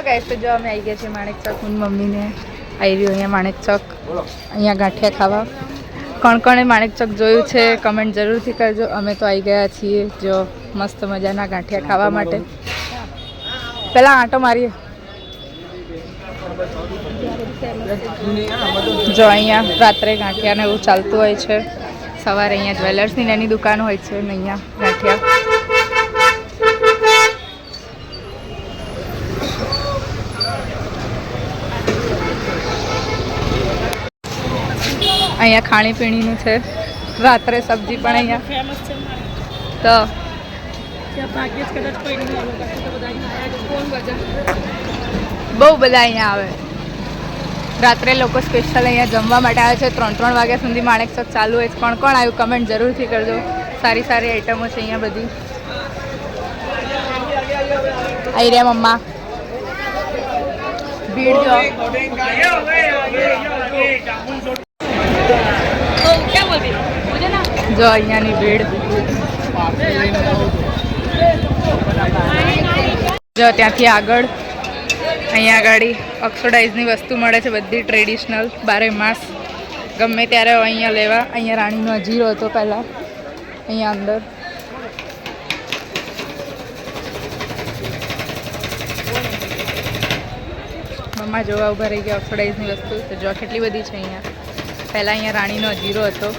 Guys તો જો અમે આવી ગયા છીએ માણેક ચોક. હું મમ્મીને આવી રહ્યું અહીંયા માણેક ચોક, અહીંયા ગાંઠિયા ખાવા. કોણ કોણે માણેક ચોક જોયું છે કમેન્ટ જરૂરથી કરજો. અમે તો આવી ગયા છીએ જો મસ્ત મજાના ગાંઠિયા ખાવા માટે. પહેલાં આંટો મારીએ. જો અહીંયા રાત્રે ગાંઠિયા ને એવું ચાલતું હોય છે. સવારે અહીંયા જ્વેલર્સની નાની દુકાન હોય છે ને અહીંયા ગાંઠિયા. અહીંયા ખાણીપીણીનું છે. રાત્રે સબ્જી પણ અહીંયા ફેમસ છે તો બહુ બધા અહીંયા આવે. રાત્રે લોકો સ્પેશિયલ અહીંયા જમવા માટે આવે છે. 3 વાગ્યા સુધી માણેક ચોક ચાલુ હોય છે. કોણ કોણ આવ્યું કમેન્ટ જરૂરથી કરજો. સારી સારી આઈટમો છે અહીંયા બધી. આવી રહ્યા મમ્મા. ભીડ જો જો અહીંયાની ભીડ જો ત્યાંથી આગળ અહીંયા આગળ ઓક્સિડાઇઝની વસ્તુ મળે છે બધી ટ્રેડિશનલ 12 માસ ગમે ત્યારે અહીંયા લેવા. અહીંયા રાણીનો અજીરો હતો પહેલાં અહીંયા અંદર. મમ્મા જોવા ઊભા રહી ગયા ઓક્સિડાઇઝની વસ્તુ. તો જો કેટલી બધી છે અહીંયા. પહેલાં અહીંયા રાણીનો અજીરો હતો,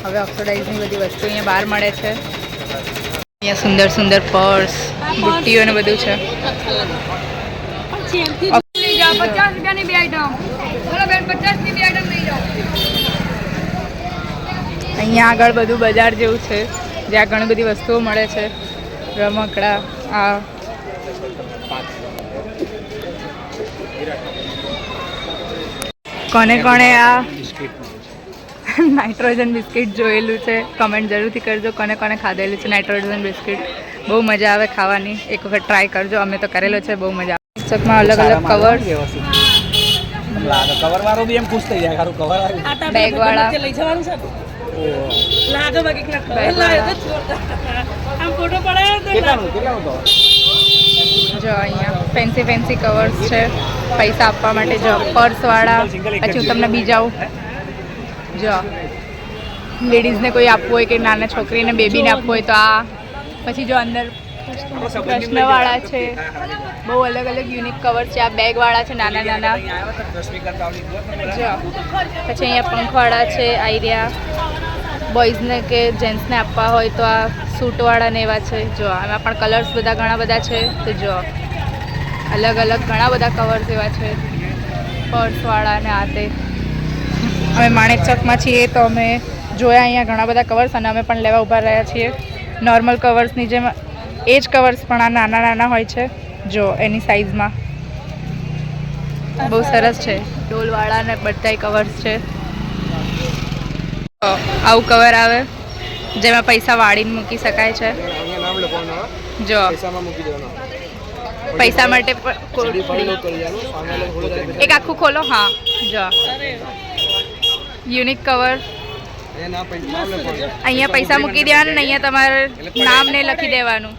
હવે ઓક્સિડાઇઝની બધી વસ્તુ અહીંયા બહાર મળે છે. અહીંયા સુંદર સુંદર પર્સ બુટ્ટીઓ ને બધું છે. અહીંયા આગળ બધું બજાર જેવું છે જ્યાં ઘણી બધી વસ્તુઓ મળે છે. રમકડા આ કોને કોને આ નાઇટ્રોજન બિસ્કિટ જોયેલું છે કમેન્ટ જરૂરથી કરજો. કોને કોને ખાધેલું છે નાઇટ્રોજન બિસ્કિટ. બહુ મજા આવે ખાવાની. એક વખત ટ્રાય કરજો. અમે તો કરેલો છે. બહુ મજા આવે. ચોકમાં અલગ અલગ કવર વાળો બી એમ ખુશ થઈ જાય. ખારું કવર આવે બેગ વાળા લઈ જવાનું છે. લાગે બાકી જો અહીંયા ફેન્સી ફેન્સી કવર્સ છે પૈસા આપવા માટે. જો પર્સ વાળા. પછી હું તમને બીજાઉં જો લેડીઝને કોઈ આપવું હોય કે નાના છોકરીને બેબીને આપવું હોય તો આ. પછી જો અંદર પ્રશ્નવાળા છે. બહુ અલગ અલગ યુનિક કવર છે. આ બેગવાળા છે નાના નાના. જો પછી અહીંયા પંખવાળા છે. આઈડિયા બોયઝને કે જેન્ટ્સને આપવા હોય તો આ સૂટવાળા ને એવા છે. જો આમાં પણ કલર્સ બધા ઘણા બધા છે. તો જો અલગ અલગ ઘણા બધા કવર્સ એવા છે પર્સવાળા ને આ તે. અમે માણેક ચોકમાં છીએ તો અમે જોયા અહીંયા ઘણા બધા કવર્સ અને અમે પણ લેવા ઊભા રહ્યા છીએ. નોર્મલ કવર્સની જેમ એ જ કવર્સ પણ આ નાના નાના હોય છે. જો એની સાઇઝમાં બહુ સરસ છે. ડોલવાળા ને બધાય કવર્સ છે. આવું કવર આવે જેમાં પૈસા વાળીને મૂકી શકાય છે. જો પૈસા માટે એક આખું ખોલો. હા જો યુનિક કવર. અહીંયા પૈસા મૂકી દેવાનું ને અહીંયા તમારે નામ ને લખી દેવાનું.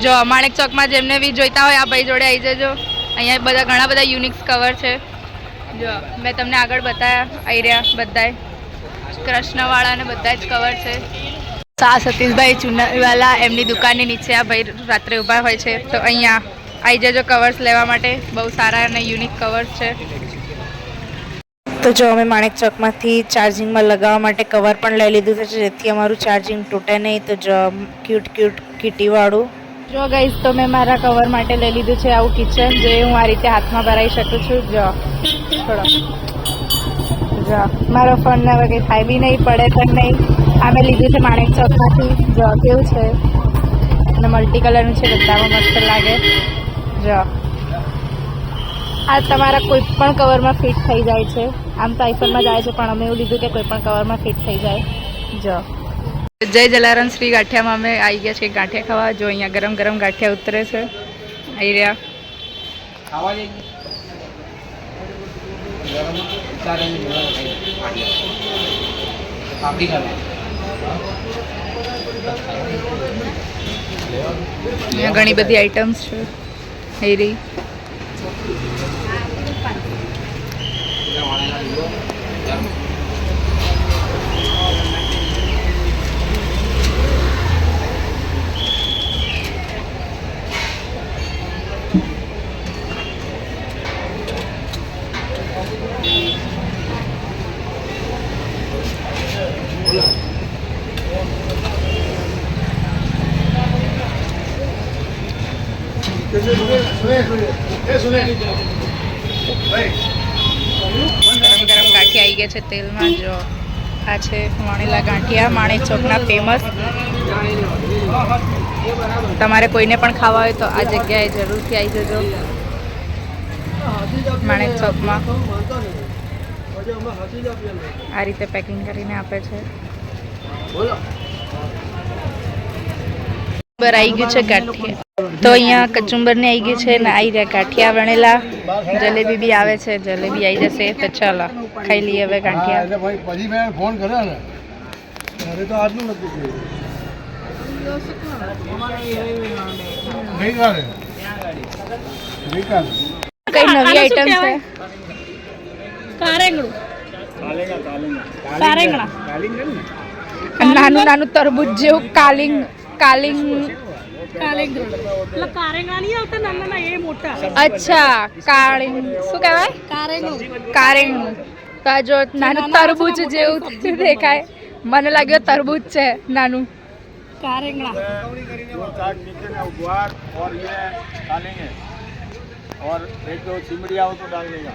જો માણેક ચોકમાં જેમને બી જોઈતા હોય આ ભાઈ જોડે આવી જજો. અહીંયા બધા ઘણા બધા યુનિક કવર છે. જો મેં તમને આગળ બતાવ્યા આવી રહ્યા બધાય કૃષ્ણવાળા ને બધા જ કવર છે. સતીશભાઈ ચુનરીવાલા એમની દુકાનની નીચે આ ભાઈ રાત્રે ઊભા હોય છે. તો અહીંયા આવી જજો કવર્સ લેવા માટે. બહુ સારા અને યુનિક કવર્સ છે. તો જો અમે માણેક ચોકમાંથી ચાર્જિંગમાં લગાવવા માટે કવર પણ લઈ લીધું છે જેથી અમારું ચાર્જિંગ તૂટે નહીં. તો જો ક્યુટ ક્યુટ કીટીવાળું. જો ગાઈસ તો મેં મારા કવર માટે લઈ લીધું છે આવું કિચન જે હું આ રીતે હાથમાં ભરાઈ શકું છું. જો થોડો જો મારો ફોન ને હવે કંઈ થાય બી નહીં પડે પણ નહીં. આ મેં લીધું છે માણેક ચોકમાંથી. જો કેવું છે અને મલ્ટી કલરનું છે. બધામાં મસ્ત લાગે. જો આ તમારા કોઈ પણ કવરમાં ફિટ થઈ જાય છે. આમ તો આઈફોનમાં જાય છે પણ અમે એવું લીધું કે કોઈ પણ કવરમાં ફિટ થઈ જાય. જો જય જલારામ શ્રી ગાંઠિયામાં અમે આવી ગયા છીએ ગાંઠિયા ખાવા. જો અહીંયા ગરમ ગરમ ગાંઠિયા ઉતરે છે. આવી રહ્યા અહીંયા ઘણી બધી આઈટમ્સ છે હેરી. ગરમ ગરમ ગાંઠિયા આવી ગયા છે તેલમાં. જો આ છે વણેલા ગાંઠિયા માણેક ચોકના ફેમસ. તમારે કોઈને પણ ખાવા હોય તો આ જગ્યાએ જરૂરથી આવી જજો માણેક ચોકમાં. આ રીતે પેકિંગ કરીને આપે છે. કચુંબર આવી ગયું છે ગાંઠિયા. તો અહીંયા કચુંબરની આવી ગયું છે ને આવી રહ્યા ગાંઠિયા વણેલા. જલેબી બી આવે છે, જલેબી આવી જશે. તો ચાલો ખાઈ લઈએ હવે ગાંઠિયા. પછી મેં ફોન કર્યો ને અરે તો આટલું નથી ગઈકાલે કઈ નવી આઈટમ છે? નાનું નાનું તરબૂચ જેવું કાલિંગ કાલિંગ અચ્છા કાળિંગ શું કહેવાય? કારેંગણું. તો આ જો નાનું તરબૂચ જેવું દેખાય. મને લાગ્યું તરબૂચ છે નાનું. કારેંગણા और एक दो चिमड़ी आओ तो डाल देगा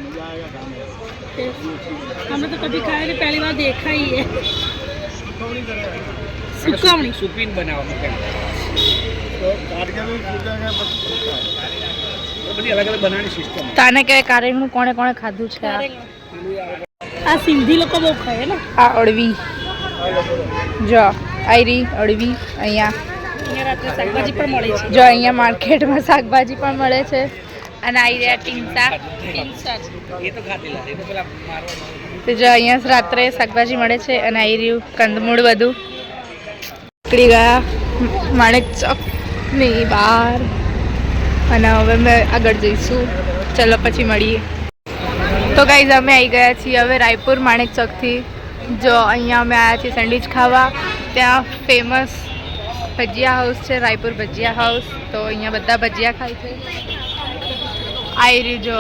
मजा आएगा खाने हमने तो कभी खाया नहीं, पहली बार देखा ही है. सुकमणी सुपीन बनावा तो काट के भी सूखेगा तो बड़ी अलग अलग बनाने सिस्टम है. તાને કે કારેંગણું કોણે કોણે ખાધું છે? આ સિંધી લોકો બહુ ખાય ને. આ અળવી જો આયરી અળવી. અહીંયા રાત્રે શાકભાજી પણ મળે છે. જો અહીંયા માર્કેટમાં શાકભાજી પણ મળે છે. અને આવી રહ્યા ટીંસા. એ તો ખાધેલા એ તો પેલા મારવા. તો જો અહીંયા રાત્રે શાકભાજી મળે છે. અને આવી રહ્યું કંદમૂળ બધું. નીકળી ગયા માણેક ચોકની બહાર. અને હવે અમે આગળ જઈશું. ચલો પછી મળીએ. તો ગાઈઝ અમે આવી ગયા છીએ હવે રાયપુર માણેક ચોકથી. જો અહીંયા અમે આવ્યા છીએ સેન્ડવિચ ખાવા. ત્યાં ફેમસ ભજીયા હાઉસ છે, રાયપુર ભજીયા હાઉસ. તો અહીંયા બધા ભજીયા ખાય છે. આવી રહ્યું જો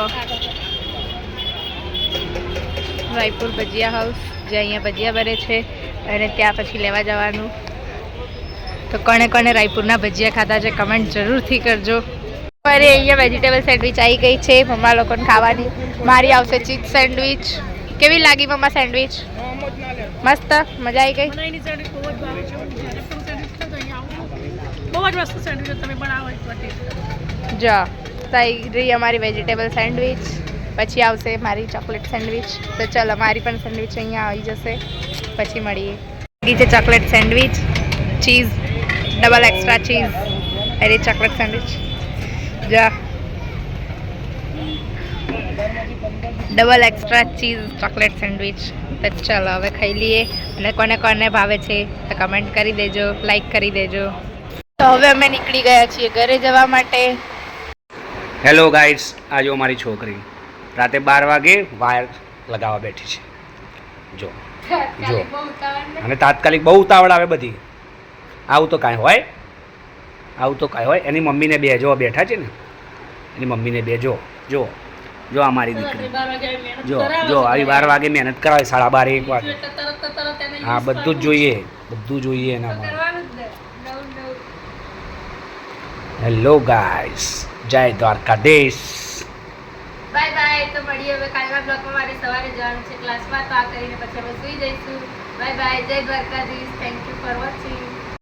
રાયપુર ભજીયા હાઉસ, જે અહીંયા ભજીયા બને છે. અને ત્યાં પછી લેવા જવાનું. તો કોણે કોણે રાયપુરના ભજીયા ખાધા છે કમેન્ટ જરૂરથી કરજો. અરે અહીંયા વેજીટેબલ સેન્ડવિચ આવી ગઈ છે મમ્મા લોકોને ખાવાની. મારી આવશે ચીઝ સેન્ડવિચ. કેવી લાગી મમ્મા સેન્ડવિચ? મસ્ત, મજા આવી ગઈ. બહુ જ મસ્ત સેન્ડવિચ તમે બનાવો એક વખત. જો થઈ રહી અમારી વેજીટેબલ સેન્ડવિચ. પછી આવશે મારી ચોકલેટ સેન્ડવિચ. તો ચાલો મારી પણ સેન્ડવિચ અહીંયા આવી જશે. પછી મળીએ. છે chocolate sandwich, cheese double extra cheese. અરે ચોકલેટ સેન્ડવિચ જા double extra cheese chocolate sandwich. તો ચાલો હવે ખાઈ લઈએ. અને કોને કોને ભાવે છે તો કમેન્ટ કરી દેજો, લાઈક કરી દેજો. તો હવે અમે નીકળી ગયા છીએ ઘરે જવા માટે. હેલો ગાઈડ્સ, આ જો મારી છોકરી રાતે 12 વાગે વાયર લગાવવા બેઠી છે. જો જો અને તાત્કાલિક બહુ ઉતાવળ આવે બધી. આવું તો કાંઈ હોય, આવું તો કાંઈ હોય. એની મમ્મીને બે જો બેઠા છે ને, એની મમ્મીને બે જો જો જો આ મારી દીકરી જો જો આવી 12 વાગે મહેનત કરાવે, 12:30 1 વાગે. હા બધું જ જોઈએ, બધું જોઈએ એનામાં. હેલો ગાઈસ, જય દ્વારકાધીશ. Bye bye. તો મળીએ હવે કાલના બ્લોગમાં. મારે સવારે જવાનું છે ક્લાસમાં. તો આ કરીને પછી અમે સુઈ જઈશું. Bye bye. જય Dwarkadhish. Thank you for watching.